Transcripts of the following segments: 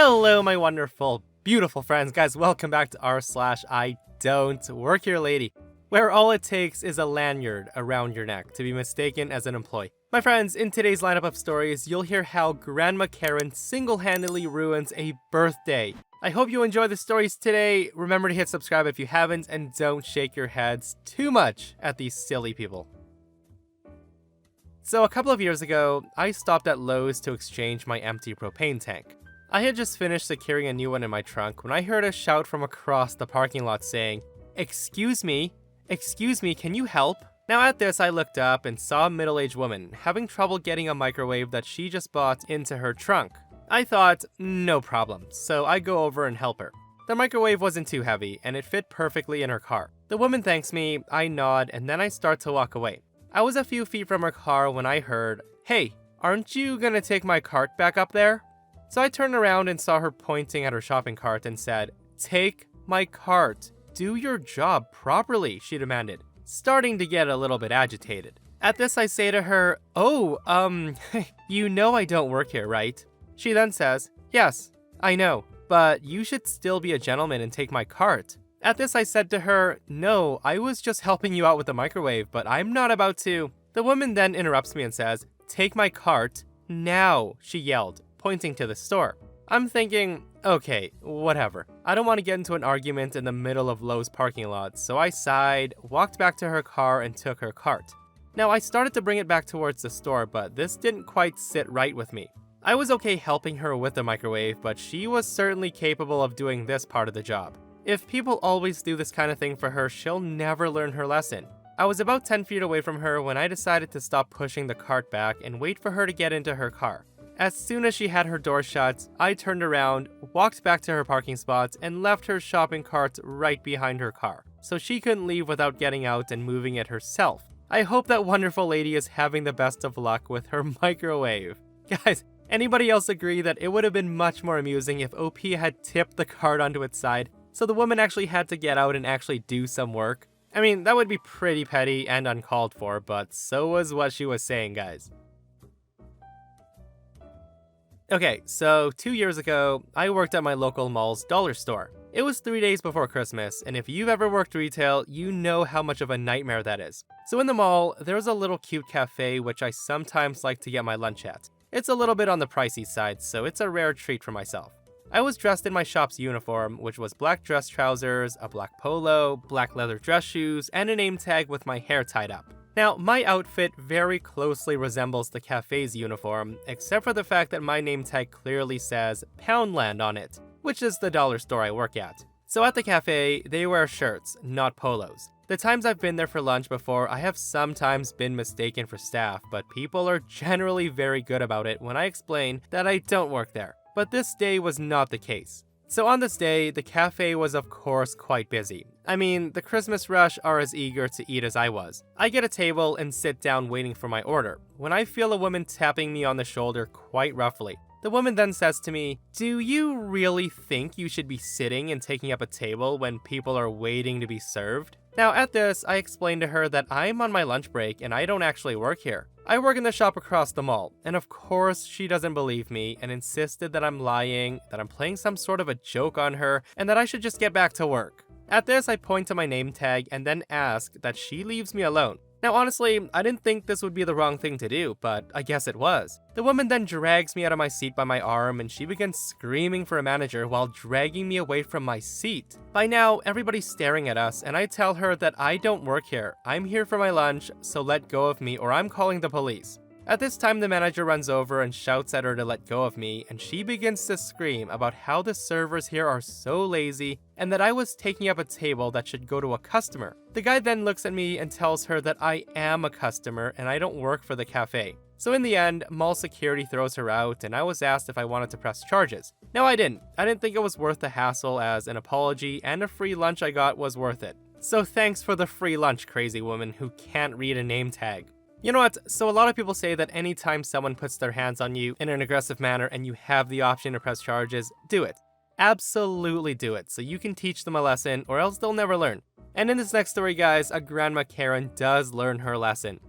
Hello, my wonderful, beautiful friends. Guys, welcome back to r/IDontWorkHereLady, where all it takes is a lanyard around your neck to be mistaken as an employee. My friends, in today's lineup of stories, you'll hear how Grandma Karen single-handedly ruins a birthday. I hope you enjoy the stories today. Remember to hit subscribe if you haven't, and don't shake your heads too much at these silly people. So a couple of years ago, I stopped at Lowe's to exchange my empty propane tank. I had just finished securing a new one in my trunk when I heard a shout from across the parking lot saying, Excuse me, can you help?" Now at this, I looked up and saw a middle-aged woman having trouble getting a microwave that she just bought into her trunk. I thought, no problem, so I go over and help her. The microwave wasn't too heavy, and it fit perfectly in her car. The woman thanks me, I nod, and then I start to walk away. I was a few feet from her car when I heard, "Hey, aren't you gonna take my cart back up there?" So I turned around and saw her pointing at her shopping cart and said, "Take my cart. Do your job properly," she demanded, starting to get a little bit agitated. At this, I say to her, you know I don't work here, right?" She then says, "Yes, I know, but you should still be a gentleman and take my cart." At this, I said to her, "No, I was just helping you out with the microwave, but I'm not about to." The woman then interrupts me and says, "Take my cart now," she yelled, pointing to the store. I'm thinking, okay, whatever. I don't want to get into an argument in the middle of Lowe's parking lot, so I sighed, walked back to her car, and took her cart. Now, I started to bring it back towards the store, but this didn't quite sit right with me. I was okay helping her with the microwave, but she was certainly capable of doing this part of the job. If people always do this kind of thing for her, she'll never learn her lesson. I was about 10 feet away from her when I decided to stop pushing the cart back and wait for her to get into her car. As soon as she had her door shut, I turned around, walked back to her parking spot, and left her shopping cart right behind her car, so she couldn't leave without getting out and moving it herself. I hope that wonderful lady is having the best of luck with her microwave. Guys, anybody else agree that it would have been much more amusing if OP had tipped the cart onto its side, so the woman actually had to get out and actually do some work? I mean, that would be pretty petty and uncalled for, but so was what she was saying, guys. Okay, so 2 years ago, I worked at my local mall's dollar store. It was 3 days before Christmas, and if you've ever worked retail, you know how much of a nightmare that is. So in the mall, there's a little cute cafe which I sometimes like to get my lunch at. It's a little bit on the pricey side, so it's a rare treat for myself. I was dressed in my shop's uniform, which was black dress trousers, a black polo, black leather dress shoes, and a name tag with my hair tied up. Now, my outfit very closely resembles the cafe's uniform, except for the fact that my name tag clearly says Poundland on it, which is the dollar store I work at. So at the cafe, they wear shirts, not polos. The times I've been there for lunch before, I have sometimes been mistaken for staff, but people are generally very good about it when I explain that I don't work there. But this day was not the case. So on this day, the cafe was of course quite busy. I mean, the Christmas rush are as eager to eat as I was. I get a table and sit down waiting for my order, when I feel a woman tapping me on the shoulder quite roughly. The woman then says to me, "Do you really think you should be sitting and taking up a table when people are waiting to be served?" Now at this, I explained to her that I'm on my lunch break and I don't actually work here. I work in the shop across the mall, and of course she doesn't believe me and insisted that I'm lying, that I'm playing some sort of a joke on her, and that I should just get back to work. At this, I point to my name tag and then ask that she leaves me alone. Now honestly, I didn't think this would be the wrong thing to do, but I guess it was. The woman then drags me out of my seat by my arm and she begins screaming for a manager while dragging me away from my seat. By now, everybody's staring at us and I tell her that I don't work here. I'm here for my lunch, so let go of me or I'm calling the police. At this time, the manager runs over and shouts at her to let go of me, and she begins to scream about how the servers here are so lazy and that I was taking up a table that should go to a customer. The guy then looks at me and tells her that I am a customer and I don't work for the cafe. So in the end, mall security throws her out and I was asked if I wanted to press charges. No, I didn't. I didn't think it was worth the hassle, as an apology and a free lunch I got was worth it. So thanks for the free lunch, crazy woman who can't read a name tag. You know what, so a lot of people say that anytime someone puts their hands on you in an aggressive manner and you have the option to press charges, do it. Absolutely do it, so you can teach them a lesson or else they'll never learn. And in this next story, guys, a Grandma Karen does learn her lesson.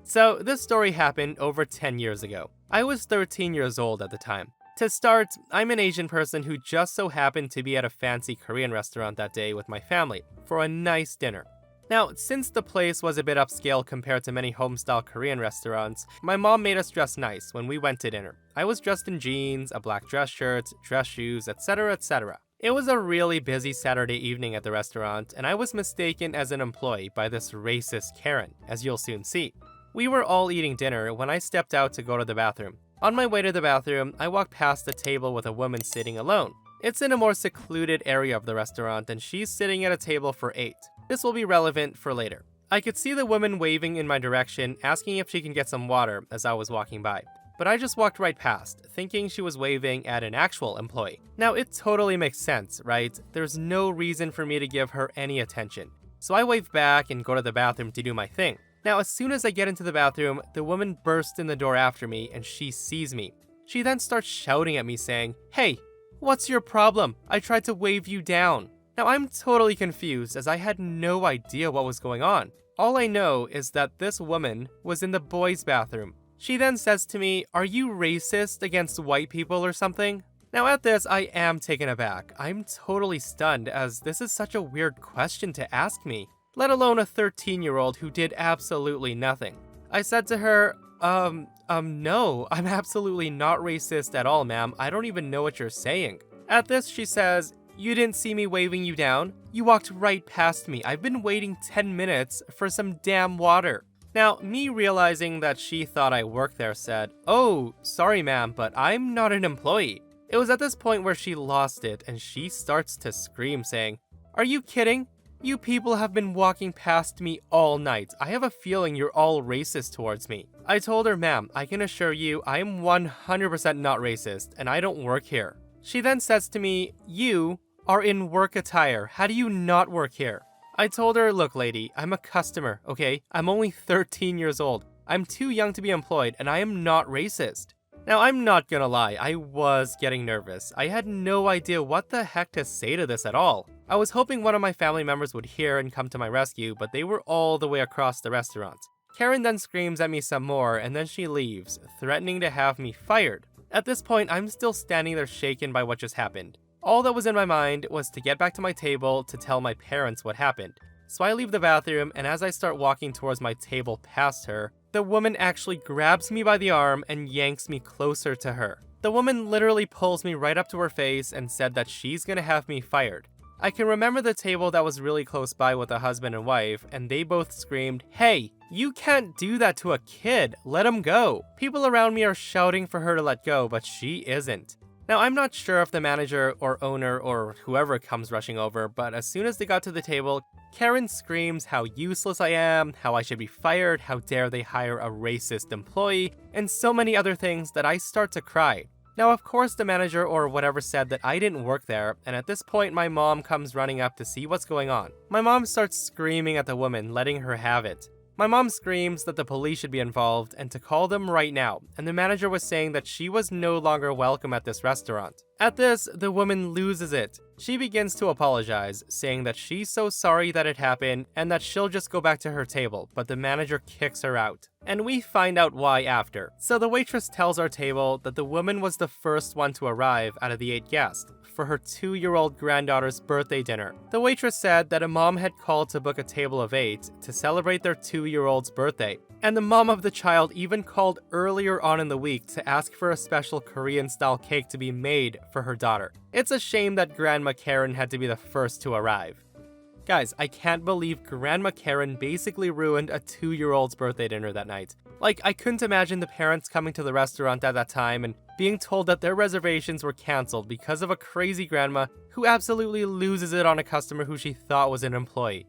So this story happened over 10 years ago. I was 13 years old at the time. To start, I'm an Asian person who just so happened to be at a fancy Korean restaurant that day with my family for a nice dinner. Now, since the place was a bit upscale compared to many home-style Korean restaurants, my mom made us dress nice when we went to dinner. I was dressed in jeans, a black dress shirt, dress shoes, etc, etc. It was a really busy Saturday evening at the restaurant, and I was mistaken as an employee by this racist Karen, as you'll soon see. We were all eating dinner when I stepped out to go to the bathroom. On my way to the bathroom, I walked past a table with a woman sitting alone. It's in a more secluded area of the restaurant, and she's sitting at a table for 8. This will be relevant for later. I could see the woman waving in my direction, asking if she can get some water as I was walking by. But I just walked right past, thinking she was waving at an actual employee. Now, it totally makes sense, right? There's no reason for me to give her any attention. So I wave back and go to the bathroom to do my thing. Now, as soon as I get into the bathroom, the woman bursts in the door after me and she sees me. She then starts shouting at me saying, "Hey, what's your problem? I tried to wave you down." Now, I'm totally confused as I had no idea what was going on. All I know is that this woman was in the boys' bathroom. She then says to me, "Are you racist against white people or something?" Now at this, I am taken aback. I'm totally stunned as this is such a weird question to ask me, let alone a 13-year-old who did absolutely nothing. I said to her, no, I'm absolutely not racist at all, ma'am. I don't even know what you're saying." At this, she says, "You didn't see me waving you down? You walked right past me. I've been waiting 10 minutes for some damn water." Now, me realizing that she thought I worked there said, "Oh, sorry ma'am, but I'm not an employee." It was at this point where she lost it and she starts to scream saying, "Are you kidding? You people have been walking past me all night. I have a feeling you're all racist towards me." I told her, "Ma'am, I can assure you I'm 100% not racist and I don't work here." She then says to me, "You are in work attire. How do you not work here?" I told her, "Look lady, I'm a customer, okay? I'm only 13 years old. I'm too young to be employed and I am not racist." Now, I'm not gonna lie, I was getting nervous. I had no idea what the heck to say to this at all. I was hoping one of my family members would hear and come to my rescue, but they were all the way across the restaurant. Karen then screams at me some more and then she leaves, threatening to have me fired. At this point, I'm still standing there shaken by what just happened. All that was in my mind was to get back to my table to tell my parents what happened. So I leave the bathroom, and as I start walking towards my table past her, the woman actually grabs me by the arm and yanks me closer to her. The woman literally pulls me right up to her face and said that she's gonna have me fired. I can remember the table that was really close by with a husband and wife, and they both screamed, "Hey, you can't do that to a kid, let him go." People around me are shouting for her to let go, but she isn't. Now, I'm not sure if the manager or owner or whoever comes rushing over, but as soon as they got to the table, Karen screams how useless I am, how I should be fired, how dare they hire a racist employee, and so many other things that I start to cry. Now, of course, the manager or whatever said that I didn't work there, and at this point, my mom comes running up to see what's going on. My mom starts screaming at the woman, letting her have it. My mom screams that the police should be involved and to call them right now, and the manager was saying that she was no longer welcome at this restaurant. At this, the woman loses it. She begins to apologize, saying that she's so sorry that it happened and that she'll just go back to her table, but the manager kicks her out. And we find out why after. So the waitress tells our table that the woman was the first one to arrive out of the 8 guests for her 2-year-old granddaughter's birthday dinner. The waitress said that a mom had called to book a table of 8 to celebrate their 2-year-old's birthday. And the mom of the child even called earlier on in the week to ask for a special Korean-style cake to be made for her daughter. It's a shame that Grandma Karen had to be the first to arrive. Guys, I can't believe Grandma Karen basically ruined a 2-year-old's birthday dinner that night. Like, I couldn't imagine the parents coming to the restaurant at that time and being told that their reservations were canceled because of a crazy grandma who absolutely loses it on a customer who she thought was an employee.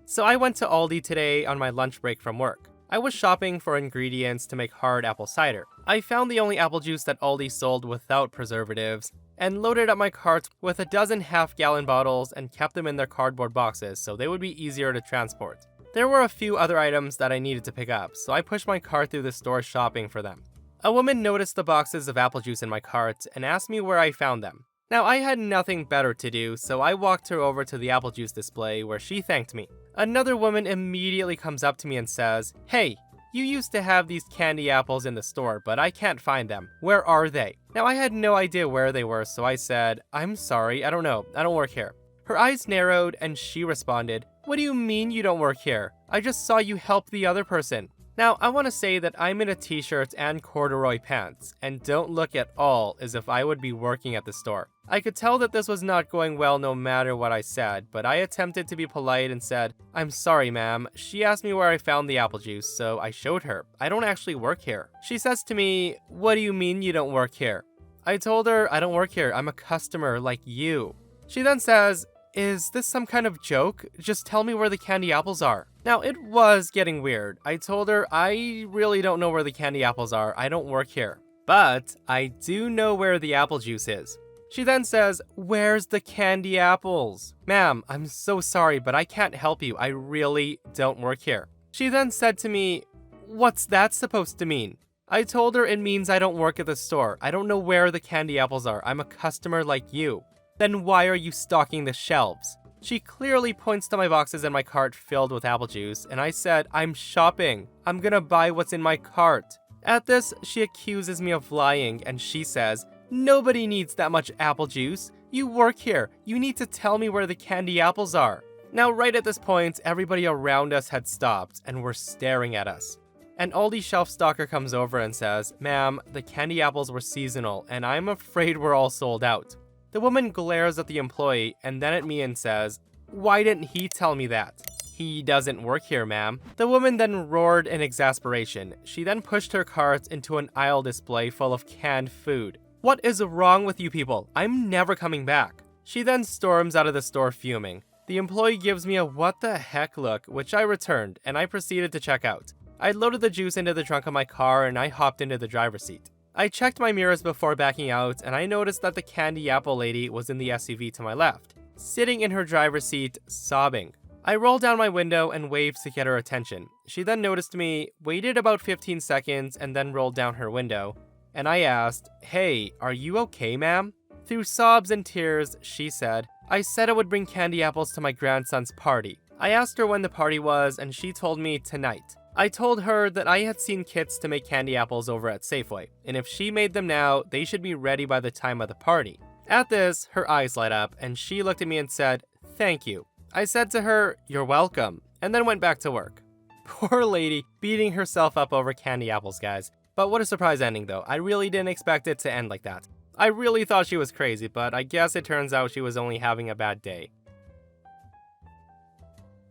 So I went to Aldi today on my lunch break from work. I was shopping for ingredients to make hard apple cider. I found the only apple juice that Aldi sold without preservatives, and loaded up my cart with a dozen half-gallon bottles and kept them in their cardboard boxes so they would be easier to transport. There were a few other items that I needed to pick up, so I pushed my cart through the store shopping for them. A woman noticed the boxes of apple juice in my cart and asked me where I found them. Now, I had nothing better to do, so I walked her over to the apple juice display where she thanked me. Another woman immediately comes up to me and says, "Hey, You used to have these candy apples in the store, but I can't find them. Where are they? Now I had no idea where they were, so I said, I'm sorry, I don't know, I don't work here. Her eyes narrowed and she responded, what do you mean you don't work here? I just saw you help the other person. Now, I want to say that I'm in a t-shirt and corduroy pants, and don't look at all as if I would be working at the store. I could tell that this was not going well no matter what I said, but I attempted to be polite and said, I'm sorry ma'am, she asked me where I found the apple juice, so I showed her. I don't actually work here. She says to me, what do you mean you don't work here? I told her, I don't work here, I'm a customer like you. She then says, is this some kind of joke? Just tell me where the candy apples are. Now, it was getting weird. I told her, I really don't know where the candy apples are. I don't work here. But I do know where the apple juice is. She then says, where's the candy apples? Ma'am, I'm so sorry, but I can't help you. I really don't work here. She then said to me, what's that supposed to mean? I told her it means I don't work at the store. I don't know where the candy apples are. I'm a customer like you. Then why are you stocking the shelves? She clearly points to my boxes in my cart filled with apple juice, and I said, I'm shopping. I'm gonna buy what's in my cart. At this, she accuses me of lying, and she says, nobody needs that much apple juice. You work here. You need to tell me where the candy apples are. Now, right at this point, everybody around us had stopped and were staring at us. An Aldi shelf stalker comes over and says, ma'am, the candy apples were seasonal, and I'm afraid we're all sold out. The woman glares at the employee and then at me and says, why didn't he tell me that? He doesn't work here, ma'am. The woman then roared in exasperation. She then pushed her cart into an aisle display full of canned food. What is wrong with you people? I'm never coming back. She then storms out of the store fuming. The employee gives me a what the heck look, which I returned, and I proceeded to check out. I loaded the juice into the trunk of my car and I hopped into the driver's seat. I checked my mirrors before backing out, and I noticed that the candy apple lady was in the SUV to my left, sitting in her driver's seat, sobbing. I rolled down my window and waved to get her attention. She then noticed me, waited about 15 seconds, and then rolled down her window. And I asked, hey, are you okay, ma'am? Through sobs and tears, she said, I said I would bring candy apples to my grandson's party. I asked her when the party was, and she told me tonight. I told her that I had seen kits to make candy apples over at Safeway, and if she made them now, they should be ready by the time of the party. At this, her eyes light up, and she looked at me and said, thank you. I said to her, you're welcome, and then went back to work. Poor lady, beating herself up over candy apples, guys. But what a surprise ending, though. I really didn't expect it to end like that. I really thought she was crazy, but I guess it turns out she was only having a bad day.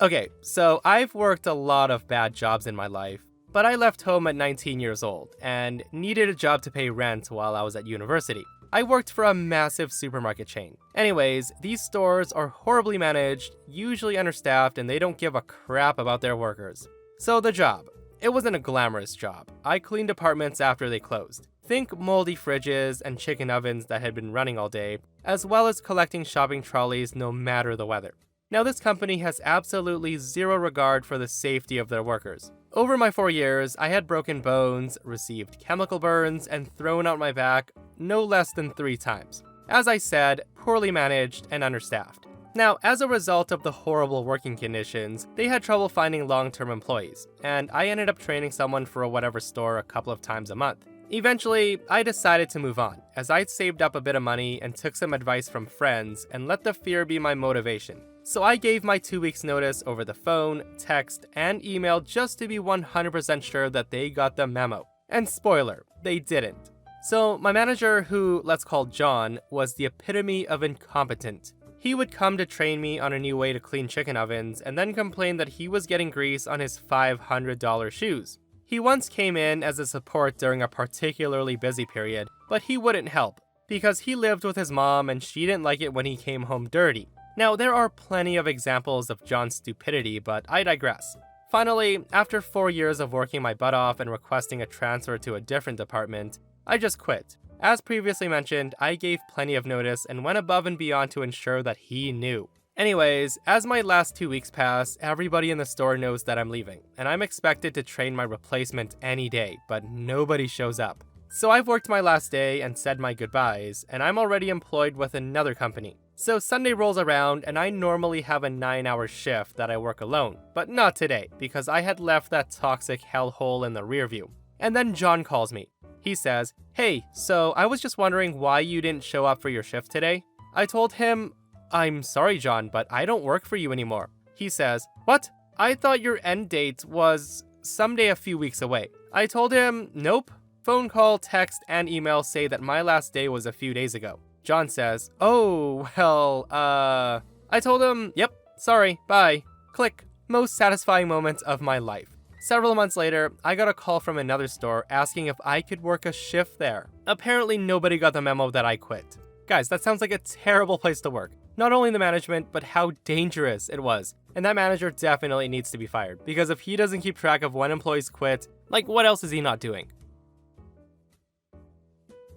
Okay, so I've worked a lot of bad jobs in my life, but I left home at 19 years old and needed a job to pay rent while I was at university. I worked for a massive supermarket chain. Anyways, these stores are horribly managed, usually understaffed, and they don't give a crap about their workers. So the job. It wasn't a glamorous job. I cleaned apartments after they closed. Think moldy fridges and chicken ovens that had been running all day, as well as collecting shopping trolleys no matter the weather. Now, this company has absolutely zero regard for the safety of their workers. Over my 4 years, I had broken bones, received chemical burns, and thrown out my back no less than 3 times. As I said, poorly managed and understaffed. Now, as a result of the horrible working conditions, they had trouble finding long-term employees, and I ended up training someone for a whatever store a couple of times a month. Eventually, I decided to move on, as I'd saved up a bit of money and took some advice from friends and let the fear be my motivation. So I gave my 2 weeks notice over the phone, text, and email just to be 100% sure that they got the memo. And spoiler, they didn't. So my manager, who let's call John, was the epitome of incompetent. He would come to train me on a new way to clean chicken ovens and then complain that he was getting grease on his $500 shoes. He once came in as a support during a particularly busy period, but he wouldn't help, because he lived with his mom and she didn't like it when he came home dirty. Now, there are plenty of examples of John's stupidity, but I digress. Finally, after 4 years of working my butt off and requesting a transfer to a different department, I just quit. As previously mentioned, I gave plenty of notice and went above and beyond to ensure that he knew. Anyways, as my last 2 weeks pass, everybody in the store knows that I'm leaving, and I'm expected to train my replacement any day, but nobody shows up. So I've worked my last day and said my goodbyes, and I'm already employed with another company. So Sunday rolls around and I normally have a 9-hour shift that I work alone, but not today because I had left that toxic hellhole in the rear view. And then John calls me. He says, "Hey, so I was just wondering why you didn't show up for your shift today." I told him, "I'm sorry, John, but I don't work for you anymore." He says, "What? I thought your end date was someday a few weeks away." I told him, "Nope. Phone call, text, and email say that my last day was a few days ago." John says, "Oh, well, I told him, "Yep, sorry, bye." Click. Most satisfying moments of my life. Several months later, I got a call from another store asking if I could work a shift there. Apparently nobody got the memo that I quit. Guys, that sounds like a terrible place to work. Not only the management, but how dangerous it was. And that manager definitely needs to be fired, because if he doesn't keep track of when employees quit, like what else is he not doing?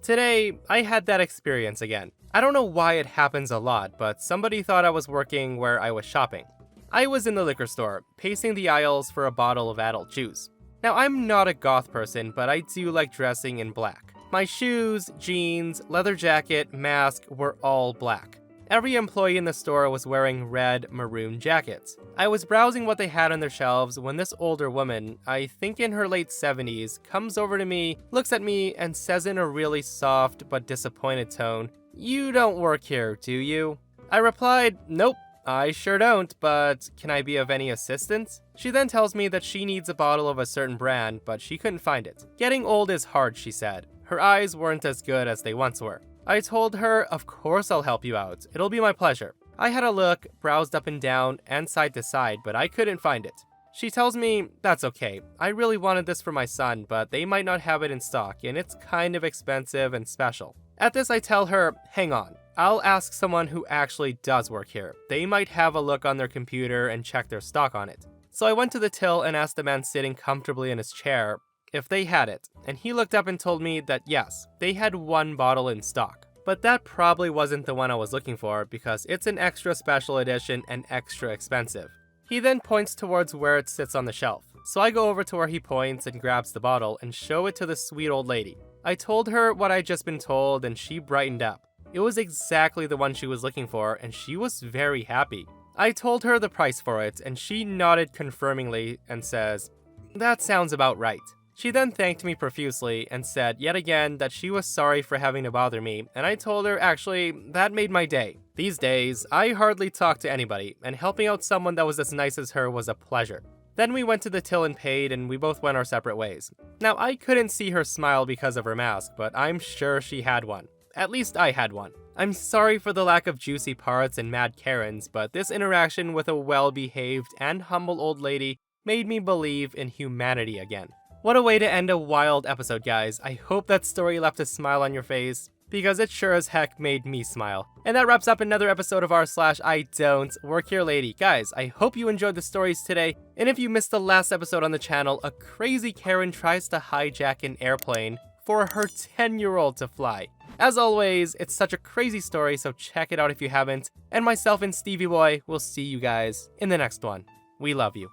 Today, I had that experience again. I don't know why it happens a lot, but somebody thought I was working where I was shopping. I was in the liquor store, pacing the aisles for a bottle of adult juice. Now, I'm not a goth person, but I do like dressing in black. My shoes, jeans, leather jacket, mask were all black. Every employee in the store was wearing red maroon jackets. I was browsing what they had on their shelves when this older woman, I think in her late 70s, comes over to me, looks at me, and says in a really soft but disappointed tone, "You don't work here, do you?" I replied, "Nope, I sure don't, but can I be of any assistance?" She then tells me that she needs a bottle of a certain brand, but she couldn't find it. Getting old is hard, she said. Her eyes weren't as good as they once were. I told her, "Of course I'll help you out. It'll be my pleasure." I had a look, browsed up and down, and side to side, but I couldn't find it. She tells me, "That's okay. I really wanted this for my son, but they might not have it in stock, and it's kind of expensive and special." At this, I tell her, "Hang on. I'll ask someone who actually does work here. They might have a look on their computer and check their stock on it." So I went to the till and asked the man sitting comfortably in his chair if they had it, and he looked up and told me that yes, they had one bottle in stock. But that probably wasn't the one I was looking for because it's an extra special edition and extra expensive. He then points towards where it sits on the shelf. So I go over to where he points and grabs the bottle and show it to the sweet old lady. I told her what I'd just been told and she brightened up. It was exactly the one she was looking for and she was very happy. I told her the price for it and she nodded confirmingly and says, "That sounds about right." She then thanked me profusely and said yet again that she was sorry for having to bother me, and I told her actually that made my day. These days, I hardly talk to anybody, and helping out someone that was as nice as her was a pleasure. Then we went to the till and paid, and we both went our separate ways. Now, I couldn't see her smile because of her mask, but I'm sure she had one. At least I had one. I'm sorry for the lack of juicy parts and mad Karens, but this interaction with a well-behaved and humble old lady made me believe in humanity again. What a way to end a wild episode, guys. I hope that story left a smile on your face, because it sure as heck made me smile. And that wraps up another episode of r/IDontWorkHereLady. Guys, I hope you enjoyed the stories today, and if you missed the last episode on the channel, a crazy Karen tries to hijack an airplane for her 10-year-old to fly. As always, it's such a crazy story, so check it out if you haven't. And myself and Stevie Boy will see you guys in the next one. We love you.